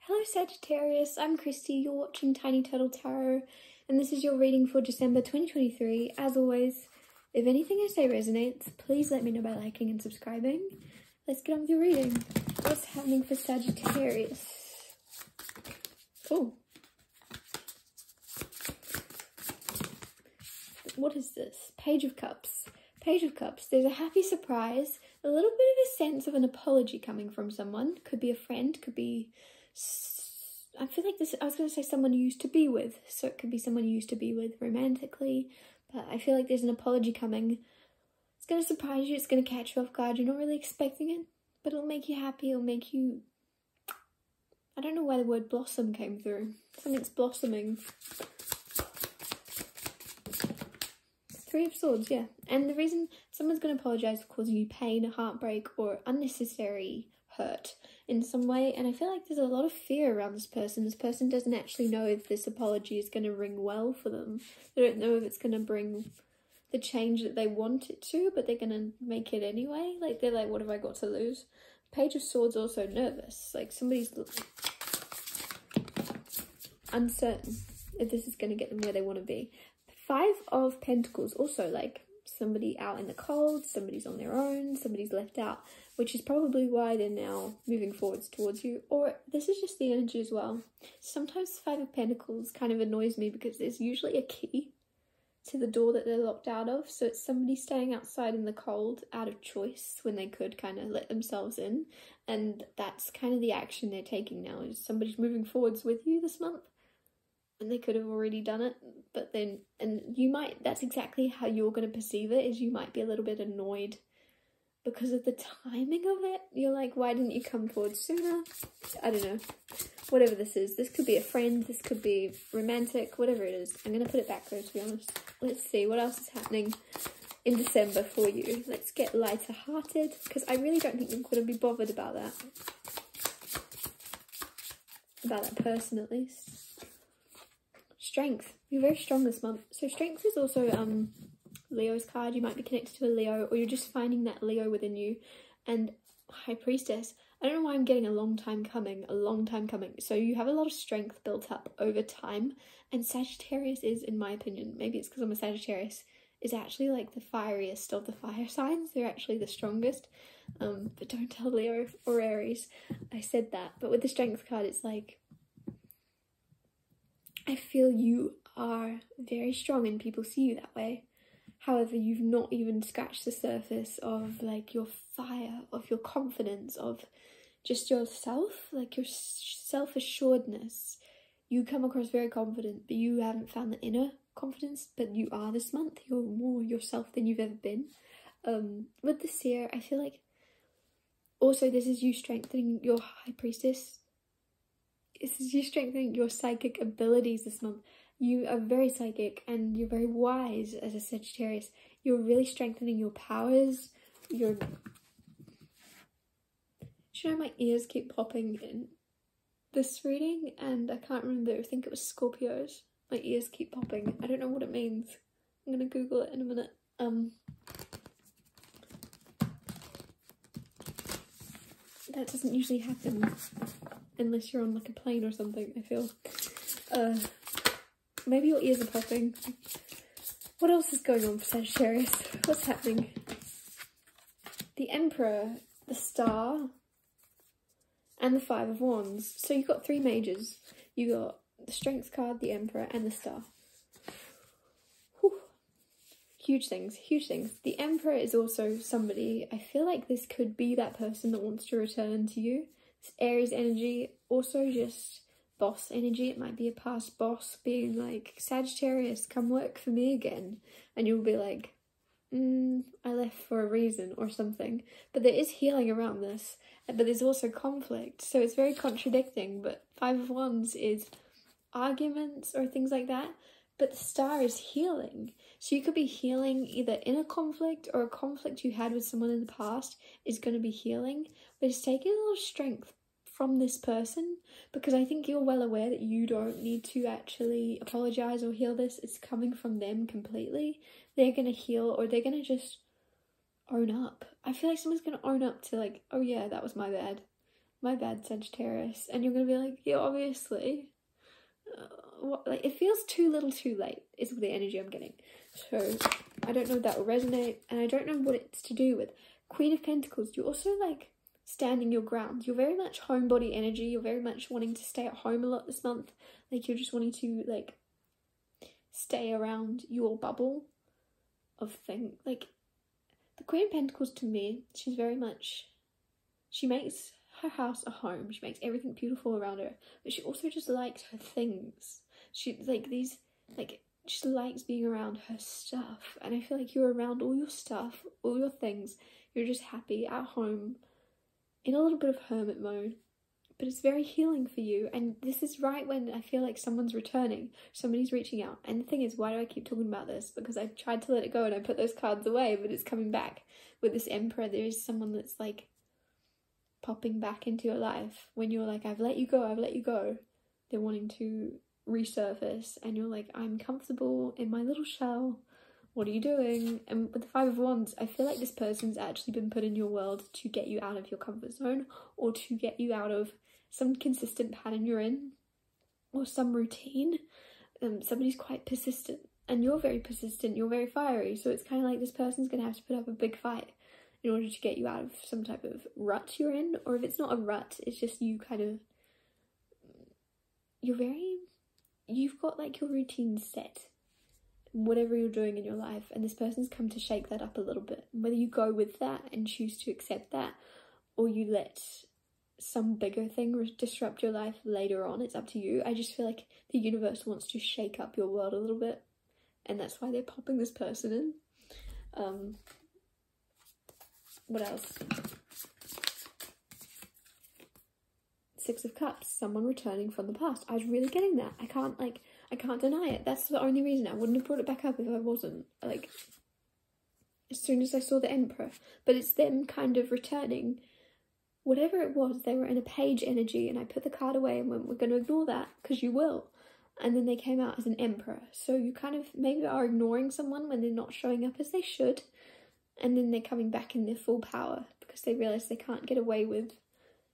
Hello Sagittarius, I'm Christy, you're watching Tiny Turtle Tarot, and this is your reading for December 2023. As always, if anything I say resonates, please let me know by liking and subscribing. Let's get on with your reading. What's happening for Sagittarius? Oh. What is this? Page of Cups. Page of Cups. There's a happy surprise, a little bit of a sense of an apology coming from someone. Could be a friend, could be... I feel like this, I was going to say someone you used to be with, so it could be someone you used to be with romantically, but I feel like there's an apology coming. It's going to surprise you, it's going to catch you off guard, you're not really expecting it, but it'll make you happy, it'll make you... I don't know why the word blossom came through. Something's blossoming. Three of Swords, yeah. And the reason someone's going to apologise for causing you pain, heartbreak, or unnecessary hurt in some way, and I feel like there's a lot of fear around this person. This person doesn't actually know if this apology is going to ring well for them. They don't know if it's going to bring the change that they want it to, but they're going to make it anyway. Like, they're like, what have I got to lose? Page of Swords also nervous. Like, somebody's uncertain if this is going to get them where they want to be. Five of Pentacles also, like, somebody out in the cold, somebody's on their own, somebody's left out, which is probably why they're now moving forwards towards you. Or this is just the energy as well. Sometimes Five of Pentacles kind of annoys me because there's usually a key to the door that they're locked out of. So it's somebody staying outside in the cold out of choice when they could kind of let themselves in. And that's kind of the action they're taking now, is somebody's moving forwards with you this month. And they could have already done it, but then, and you might, that's exactly how you're going to perceive it, is you might be a little bit annoyed because of the timing of it. You're like, why didn't you come forward sooner? I don't know. Whatever this is. This could be a friend, this could be romantic, whatever it is. I'm going to put it back though, to be honest. Let's see what else is happening in December for you. Let's get lighter hearted, because I really don't think you're going to be bothered about that. About that person, at least. Strength. You're very strong this month. So strength is also Leo's card. You might be connected to a Leo, or you're just finding that Leo within you. And High Priestess. I don't know why I'm getting a long time coming. So you have a lot of strength built up over time. And Sagittarius is, in my opinion, maybe it's because I'm a Sagittarius, is actually like the fieriest of the fire signs. They're actually the strongest. But don't tell Leo or Aries I said that. But with the strength card, it's like, I feel you are very strong and people see you that way. However, you've not even scratched the surface of like your fire, of your confidence, of just yourself, like your self-assuredness. You come across very confident, but you haven't found the inner confidence, but you are this month. You're more yourself than you've ever been. With the Seer, I feel like also this is you strengthening your High Priestess. This is you strengthening your psychic abilities this month. You are very psychic and you're very wise as a Sagittarius. You're really strengthening your powers. You know, my ears keep popping in this reading and I can't remember. I think it was Scorpios. My ears keep popping. I don't know what it means. I'm gonna Google it in a minute. That doesn't usually happen unless you're on like a plane or something, I feel. Maybe your ears are popping. What else is going on for Sagittarius? What's happening? The Emperor, the Star, and the Five of Wands. So you've got three majors. You got the Strength card, the Emperor, and the Star. Whew. Huge things, huge things. The Emperor is also somebody, I feel like this could be that person that wants to return to you. It's Aries energy, also just boss energy. It might be a past boss being like, Sagittarius, come work for me again. And you'll be like, I left for a reason or something. But there is healing around this, but there's also conflict. So it's very contradicting, but Five of Wands is arguments or things like that. But the Star is healing. So you could be healing either in a conflict, or a conflict you had with someone in the past is going to be healing. But it's taking a lot of strength from this person, because I think you're well aware that you don't need to actually apologise or heal this. It's coming from them completely. They're going to heal, or they're going to just own up. I feel like someone's going to own up to like, oh yeah, that was my bad. my bad, Sagittarius. And you're gonna be like, yeah, obviously. What, like, it feels too little too late is the energy I'm getting. So I don't know if that will resonate, and I don't know what it's to do with. Queen of Pentacles, you're also like standing your ground. You're very much homebody energy. You're very much wanting to stay at home a lot this month. Like, you're just wanting to like stay around your bubble of thing. Like, the Queen of Pentacles, to me, she's very much, she makes her house a home. She makes everything beautiful around her, but she also just likes her things. She like these, like, she likes being around her stuff, and I feel like you're around all your stuff, all your things. You're just happy at home in a little bit of hermit mode, but it's very healing for you. And this is right when I feel like someone's returning, somebody's reaching out. And the thing is, why do I keep talking about this? Because I tried to let it go and I put those cards away, but it's coming back with this Emperor. There is someone that's like popping back into your life when you're like, I've let you go, I've let you go. They're wanting to resurface, and you're like, I'm comfortable in my little shell. What are you doing? And with the Five of Wands, I feel like this person's actually been put in your world to get you out of your comfort zone, or to get you out of some consistent pattern you're in, or some routine. Somebody's quite persistent, and you're very persistent, you're very fiery, so it's kind of like this person's going to have to put up a big fight in order to get you out of some type of rut you're in. Or if it's not a rut, it's just you kind of, you've got like your routine set, whatever you're doing in your life, and this person's come to shake that up a little bit. Whether you go with that and choose to accept that, or you let some bigger thing disrupt your life later on, it's up to you. I just feel like the universe wants to shake up your world a little bit, and that's why they're popping this person in. What else? Six of Cups, someone returning from the past. I was really getting that. I can't deny it. That's the only reason. I wouldn't have brought it back up if I wasn't. Like, as soon as I saw the Emperor. But it's them kind of returning. Whatever it was, they were in a page energy, and I put the card away and went, we're going to ignore that, because you will. And then they came out as an Emperor. So you kind of maybe are ignoring someone when they're not showing up as they should. And then they're coming back in their full power, because they realise they can't get away with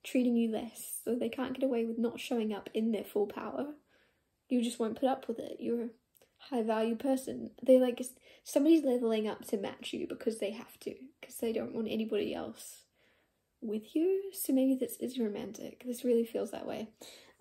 treating you less. So they can't get away with not showing up in their full power. You just won't put up with it. You're a high value person. They're like, somebody's leveling up to match you because they have to, because they don't want anybody else with you. So maybe this is romantic. This really feels that way.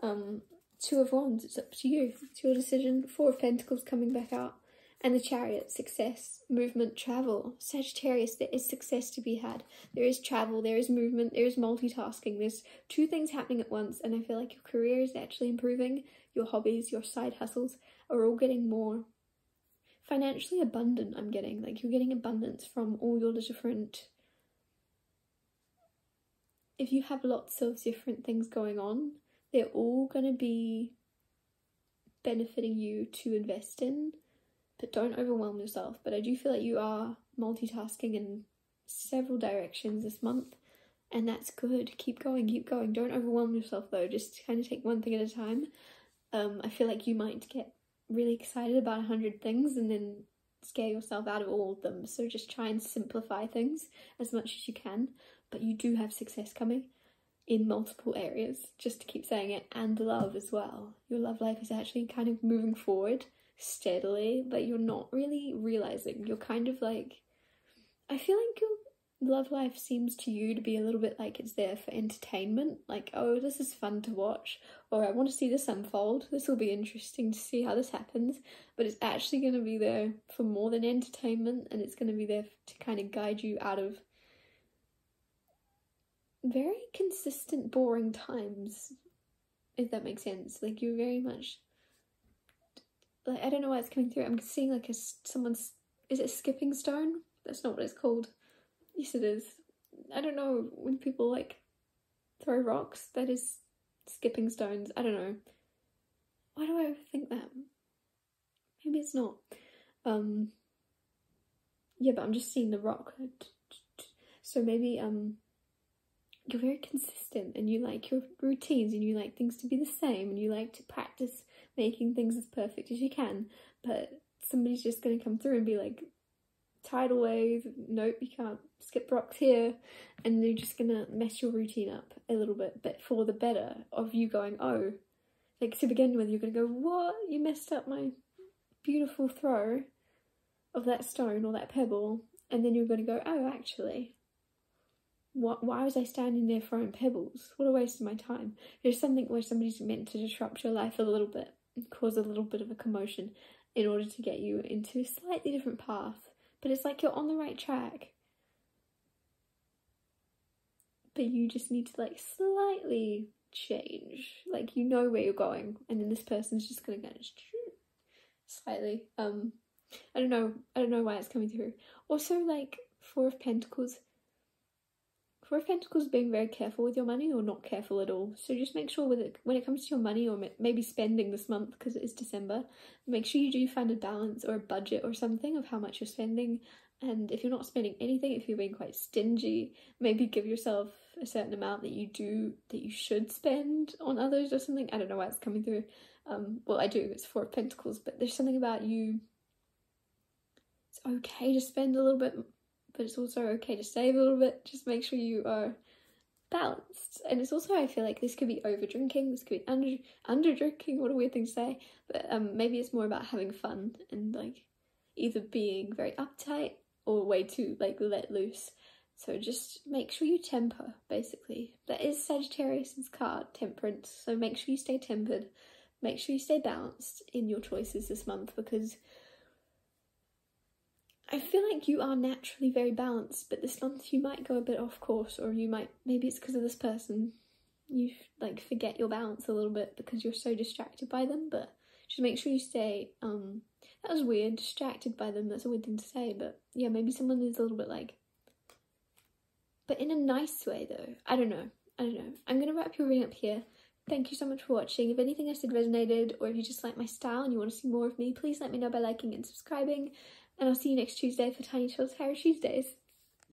Two of Wands, it's up to you. It's your decision. Four of Pentacles coming back out. And the Chariot, success, movement, travel. Sagittarius, there is success to be had. There is travel, there is movement, there is multitasking. There's two things happening at once, and I feel like your career is actually improving. Your hobbies, your side hustles are all getting more financially abundant, I'm getting. Like, you're getting abundance from all your different... If you have lots of different things going on, they're all going to be benefiting you to invest in. But don't overwhelm yourself. But I do feel like you are multitasking in several directions this month, and that's good. Keep going, keep going. Don't overwhelm yourself though. Just kind of take one thing at a time. I feel like you might get really excited about 100 things and then scare yourself out of all of them. So just try and simplify things as much as you can. But you do have success coming in multiple areas, just to keep saying it, and love as well. Your love life is actually kind of moving forward steadily, but you're not really realizing. You're kind of like, I feel like your love life seems to you to be a little bit like it's there for entertainment, like, oh, this is fun to watch, or I want to see this unfold, this will be interesting to see how this happens. But it's actually going to be there for more than entertainment, and it's going to be there to kind of guide you out of very consistent boring times, if that makes sense. Like, you're very much like, I don't know why it's coming through. I'm seeing like someone's, is it a skipping stone? That's not what it's called. Yes, it is. I don't know, when people like throw rocks, that is skipping stones. I don't know. Why do I overthink that? Maybe it's not. Yeah, but I'm just seeing the rock. So maybe you're very consistent, and you like your routines, and you like things to be the same, and you like to practice making things as perfect as you can. But somebody's just going to come through and be like, tidal wave, nope, you can't skip rocks here, and you're just gonna mess your routine up a little bit, but for the better of you going, oh, like to begin with, you're gonna go, what? You messed up my beautiful throw of that stone or that pebble, and then you're gonna go, oh, actually, why was I standing there throwing pebbles? What a waste of my time. There's something where somebody's meant to disrupt your life a little bit and cause a little bit of a commotion in order to get you into a slightly different path. But it's like you're on the right track. But you just need to like slightly change. Like you know where you're going, and then this person's just gonna go slightly. I don't know why it's coming through. Also, like Four of Pentacles being very careful with your money or not careful at all. So just make sure with it, when it comes to your money or maybe spending this month because it is December, make sure you do find a balance or a budget or something of how much you're spending. And if you're not spending anything, if you're being quite stingy, maybe give yourself a certain amount that you should spend on others or something. I don't know why it's coming through. Well, I do, it's Four of Pentacles, but there's something about you. It's okay to spend a little bit, but it's also okay to save a little bit. Just make sure you are balanced. And it's also, I feel like this could be over drinking, this could be under drinking, what a weird thing to say, but maybe it's more about having fun and like either being very uptight or way too like let loose. So just make sure you temper, basically. That is Sagittarius's card, Temperance. So make sure you stay tempered, make sure you stay balanced in your choices this month, because I feel like you are naturally very balanced, but this month you might go a bit off course, or you might, maybe it's because of this person, you like forget your balance a little bit because you're so distracted by them. But just make sure you stay, that was weird, distracted by them, that's a weird thing to say, but yeah, maybe someone is a little bit like, but in a nice way though. I don't know. I'm gonna wrap your reading up here. Thank you so much for watching. If anything I said resonated, or if you just like my style and you want to see more of me, please let me know by liking and subscribing. And I'll see you next Tuesday for Tiny Chill Tarot Tuesdays.